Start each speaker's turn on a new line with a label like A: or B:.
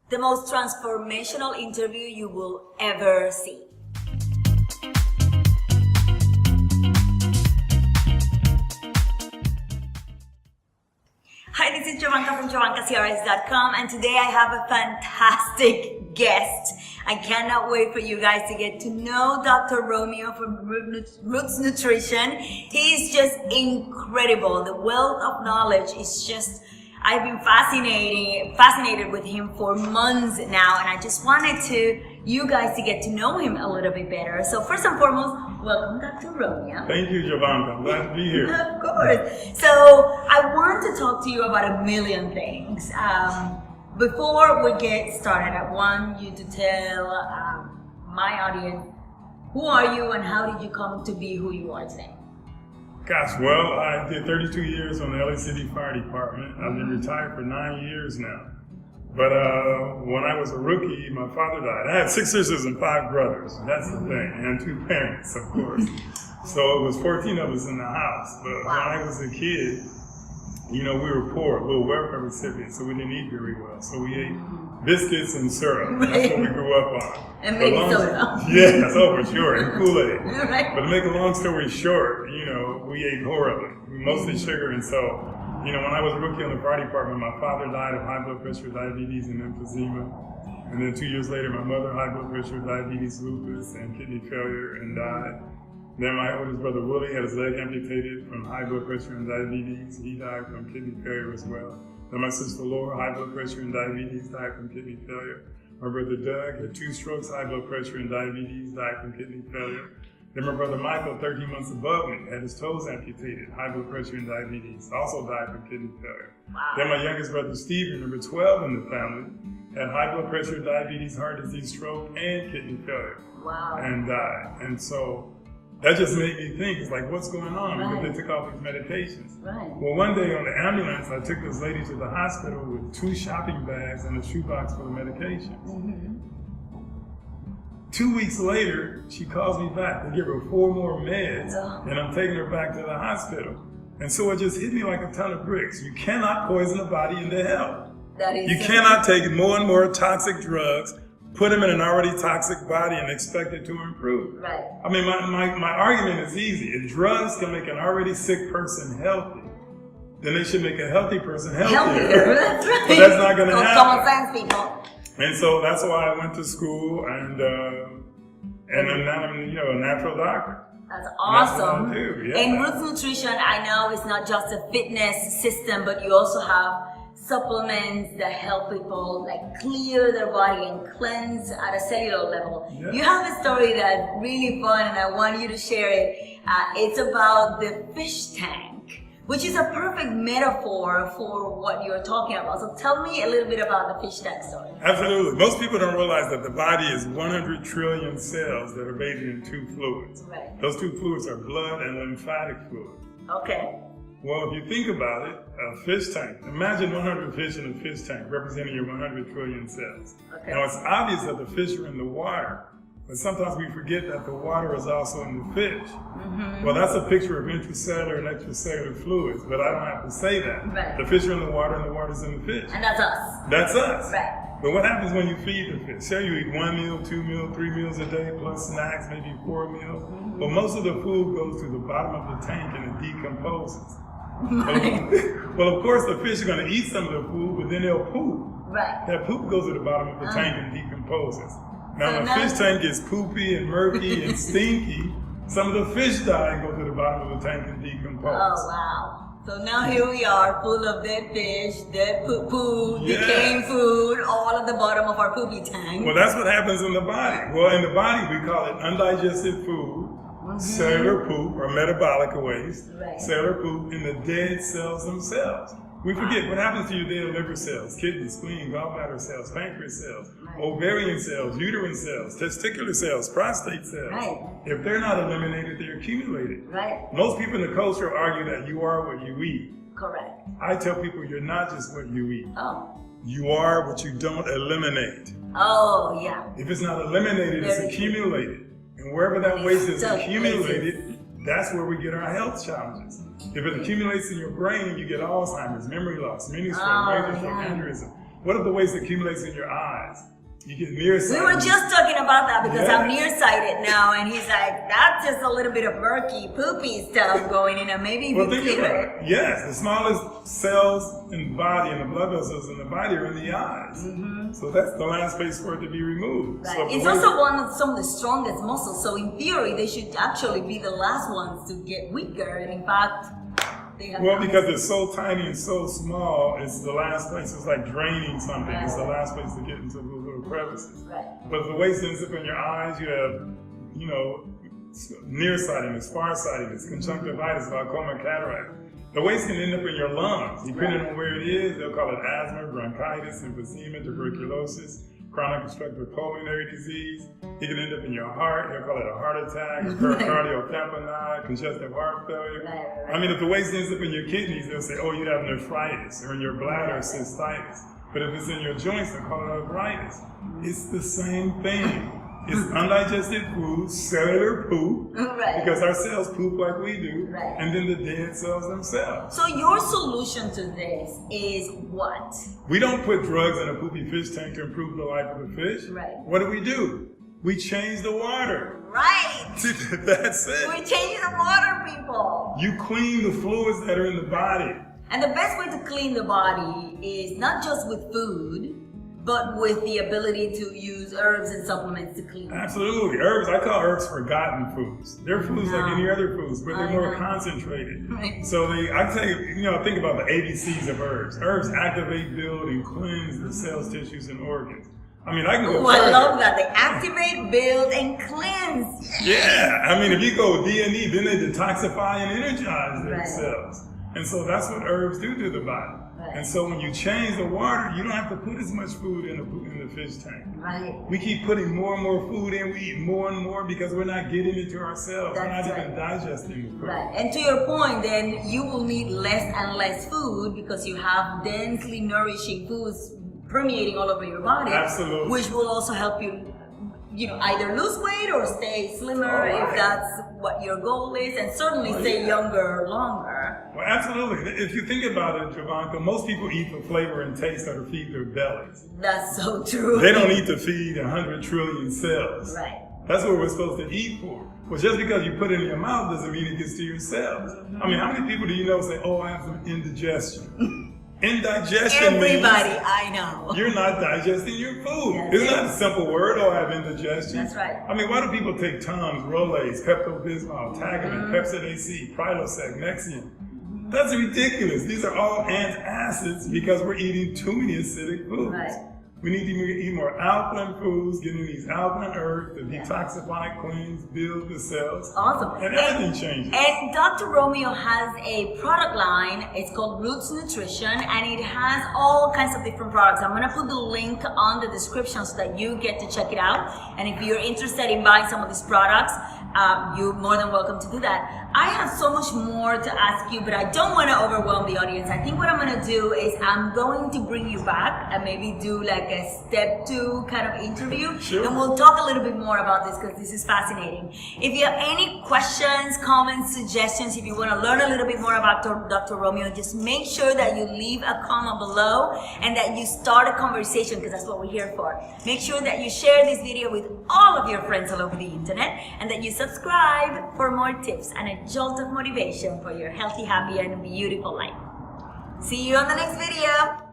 A: The most transformational interview you will ever see. Hi, this is Jovanka from JovankaCiares.com, and today I have a fantastic guest. I cannot wait for you guys to get to know Dr. Romeo from Roots Nutrition. He's just incredible. The wealth of knowledge is just, I've been fascinated with him for months now, and I just wanted you guys to get to know him a little bit better. So first and foremost, welcome, Dr. Romeo.
B: Thank you, Jovanka. I'm glad to be here.
A: Of course. So I want to talk to you about a million things. Before we get started, I want you to tell my audience, who are you and how did you come to be who you are today?
B: Gosh, well, I did 32 years on the LA City Fire Department. I've been retired for 9 years now. But when I was a rookie, my father died. I had 6 sisters and 5 brothers. That's the thing. And 2 parents, of course. So it was 14 of us in the house. But when I was a kid, you know, we were poor, little welfare recipients, so we didn't eat very well. So we ate biscuits and syrup. That's what we grew up on.
A: And maybe soda.
B: Yeah, so for sure, and Kool-Aid.
A: Right.
B: But to make a long story short, you know, we ate horribly. Mostly sugar, and so, you know, when I was a rookie on the fire department, my father died of high blood pressure, diabetes, and emphysema. And then 2 years later, my mother, high blood pressure, diabetes, lupus, and kidney failure, and died. Then my oldest brother, Willie, had his leg amputated from high blood pressure and diabetes. He died from kidney failure as well. Then my sister, Laura, high blood pressure and diabetes, died from kidney failure. My brother, Doug, had 2 strokes, high blood pressure and diabetes, died from kidney failure. Then my brother Michael, 13 months above me, had his toes amputated, high blood pressure and diabetes, also died from kidney failure.
A: Wow.
B: Then my youngest brother, Steven, number 12 in the family, had high blood pressure, diabetes, heart disease, stroke, and kidney failure.
A: Wow.
B: And died. And so that just made me think, it's like, what's going on?
A: Right.
B: Because they took all these medications.
A: Right.
B: Well, one day on the ambulance, I took this lady to the hospital with 2 shopping bags and a shoebox full of medications.
A: Mm-hmm.
B: 2 weeks later, she calls me back to give her 4 more meds, and I'm taking her back to the hospital. And so it just hit me like a ton of bricks. You cannot poison the body into hell.
A: That is
B: You cannot take more and more toxic drugs, put them in an already toxic body, and expect it to improve.
A: Right.
B: I mean, my argument is easy. If drugs can make an already sick person healthy, then they should make a healthy person healthier.
A: That's right.
B: But that's not going to happen.
A: Common sense, people.
B: And so that's why I went to school, and now I'm, you know, a natural doctor.
A: That's awesome.
B: That's what I do, yeah.
A: And Roots Nutrition, I know it's not just a fitness system, but you also have supplements that help people like clear their body and cleanse at a cellular level.
B: Yeah.
A: You have a story that's really fun, and I want you to share it. It's about the fish tank, which is a perfect metaphor for what you're talking about. So tell me a little bit about the fish tank story.
B: Absolutely. Most people don't realize that the body is 100 trillion cells that are bathed in 2 fluids.
A: Right.
B: Those 2 fluids are blood and lymphatic fluid.
A: Okay.
B: Well, if you think about it, a fish tank, imagine 100 fish in a fish tank representing your 100 trillion cells.
A: Okay.
B: Now, it's obvious that the fish are in the water, but sometimes we forget that the water is also in the fish.
A: Mm-hmm.
B: Well, that's a picture of intracellular and extracellular fluids, but I don't have to say that.
A: Right.
B: The fish are in the water and the water's in the fish.
A: And that's us.
B: That's us.
A: Right.
B: But what happens when you feed the fish? Say you eat 1 meal, 2 meals, 3 meals a day, plus snacks, maybe 4 meals.
A: Mm-hmm.
B: But most of the food goes to the bottom of the tank and it decomposes.
A: Right.
B: Well, of course, the fish are going to eat some of the food, but then they'll poop.
A: Right.
B: That poop goes to the bottom of the tank and decomposes. Now,
A: So
B: when
A: now-
B: a fish tank is poopy and murky and stinky, some of the fish die and go to the bottom of the tank and decompose.
A: Oh, wow. So now here we are, full of dead fish, dead poo,
B: Yeah.
A: decaying food, all at the bottom of our poopy tank.
B: Well, that's what happens in the body. Well, in the body, we call it undigested food, cellular poop, or metabolic waste,
A: Right.
B: cellular poop in the dead cells themselves. We forget what happens to your dead liver cells, kidney, spleen, gallbladder cells, pancreas cells,
A: Right.
B: ovarian cells, uterine cells, testicular cells, prostate cells.
A: Right.
B: If they're not eliminated, they're accumulated.
A: Right.
B: Most people in the culture argue that you are what you eat.
A: Correct.
B: I tell people you're not just what you eat.
A: Oh.
B: You are what you don't eliminate.
A: Oh, yeah.
B: If it's not eliminated, it's
A: Very true.
B: accumulated. And wherever that waste is
A: Stuff
B: accumulated, that's where we get our health challenges. If it accumulates in your brain, you get Alzheimer's, memory loss, mini stroke,
A: Oh,
B: major stroke,
A: yeah.
B: aneurysm. What if the waste accumulates in your eyes? You get nearsighted.
A: We were just talking about that because I'm
B: Yes.
A: nearsighted now, and he's like, that's just a little bit of murky, poopy stuff going in, and maybe
B: Well,
A: we
B: think
A: clear
B: about
A: it.
B: it. Yes, the smallest cells in the body and the blood vessels in the body are in the eyes. So that's the last place for it to be removed.
A: Right.
B: So if the
A: It's
B: waste-
A: also one of some of the strongest muscles, so in theory, they should actually be the last ones to get weaker, and in fact, they have
B: Well,
A: not.
B: because it's so tiny and so small, it's the last place. It's like draining something.
A: Right.
B: It's the last place to get into those little crevices.
A: Right.
B: But if the waste ends up in your eyes, you have, nearsightedness, farsightedness, conjunctivitis, glaucoma, cataract. The waste can end up in your lungs, depending on where it is. They'll call it asthma, bronchitis, emphysema, tuberculosis, chronic obstructive pulmonary disease. It can end up in your heart. They'll call it a heart attack, pericardial tamponade, congestive heart failure.
A: Right.
B: I mean, if the waste ends up in your kidneys, they'll say, oh, you have nephritis, or in your bladder, cystitis. But if it's in your joints, they'll call it arthritis. It's the same thing. It's undigested food, cellular poop,
A: Right.
B: because our cells poop like we do,
A: Right.
B: and then the dead cells themselves.
A: So your solution to this is what?
B: We don't put drugs in a poopy fish tank to improve the life of the fish.
A: Right.
B: What do? We change the water.
A: Right.
B: That's it.
A: We're changing the water, people.
B: You clean the fluids that are in the body.
A: And the best way to clean the body is not just with food, but with the ability to use herbs and supplements to clean.
B: Absolutely. Herbs, I call herbs forgotten foods. They're foods like any other foods, but they're more concentrated.
A: Right.
B: So I tell you, think about the ABCs of herbs. Herbs activate, build, and cleanse the cells, tissues, and organs. I mean, I can go
A: Oh, I
B: further.
A: love that. They activate, build, and cleanse.
B: Yeah. I mean, if you go D&E, then they detoxify and energize their
A: Right.
B: cells. And so that's what herbs do to the body.
A: Right.
B: And so when you change the water, you don't have to put as much food in the fish tank.
A: Right.
B: We keep putting more and more food in. We eat more and more because we're not getting it to ourselves.
A: That's
B: we're not
A: right.
B: even digesting the food.
A: Right. And to your point, then you will need less and less food because you have densely nourishing foods permeating all over your body.
B: Absolutely.
A: Which will also help you, either lose weight or stay slimmer
B: Right.
A: if that's what your goal is, and certainly stay younger longer.
B: Well, absolutely. If you think about it, Jovanka, most people eat for flavor and taste or to feed their bellies.
A: That's so true.
B: They don't eat to feed 100 trillion cells.
A: Right.
B: That's what we're supposed to eat for. Well, just because you put it in your mouth doesn't mean it gets to your cells. I mean, how many people do you know say, oh, I have some indigestion? Indigestion
A: Everybody
B: means
A: I know.
B: you're not digesting your food.
A: That's
B: It's
A: it.
B: not a simple word, oh, I have indigestion.
A: That's right.
B: I mean, why do people take Tums, Rolaids, Pepto-Bismol, Tagamet, Pepsid AC, Prilosec, Nexium? That's ridiculous. These are all antacids because we're eating too many acidic foods.
A: Right.
B: We need to eat more alkaline foods, getting these alkaline herbs to detoxify, cleanse, build the cells.
A: Awesome.
B: And everything changes.
A: And Dr. Romeo has a product line. It's called Roots Nutrition, and it has all kinds of different products. I'm going to put the link on the description so that you get to check it out. And if you're interested in buying some of these products, you're more than welcome to do that. I have so much more to ask you, but I don't want to overwhelm the audience. I think what I'm going to do is I'm going to bring you back and maybe do like a step 2 kind of interview.
B: Sure.
A: And we'll talk a little bit more about this because this is fascinating. If you have any questions, comments, suggestions, if you want to learn a little bit more about Dr. Romeo, just make sure that you leave a comment below and that you start a conversation because that's what we're here for. Make sure that you share this video with all of your friends all over the internet and that you subscribe for more tips and a jolt of motivation for your healthy, happy, and beautiful life. See you on the next video.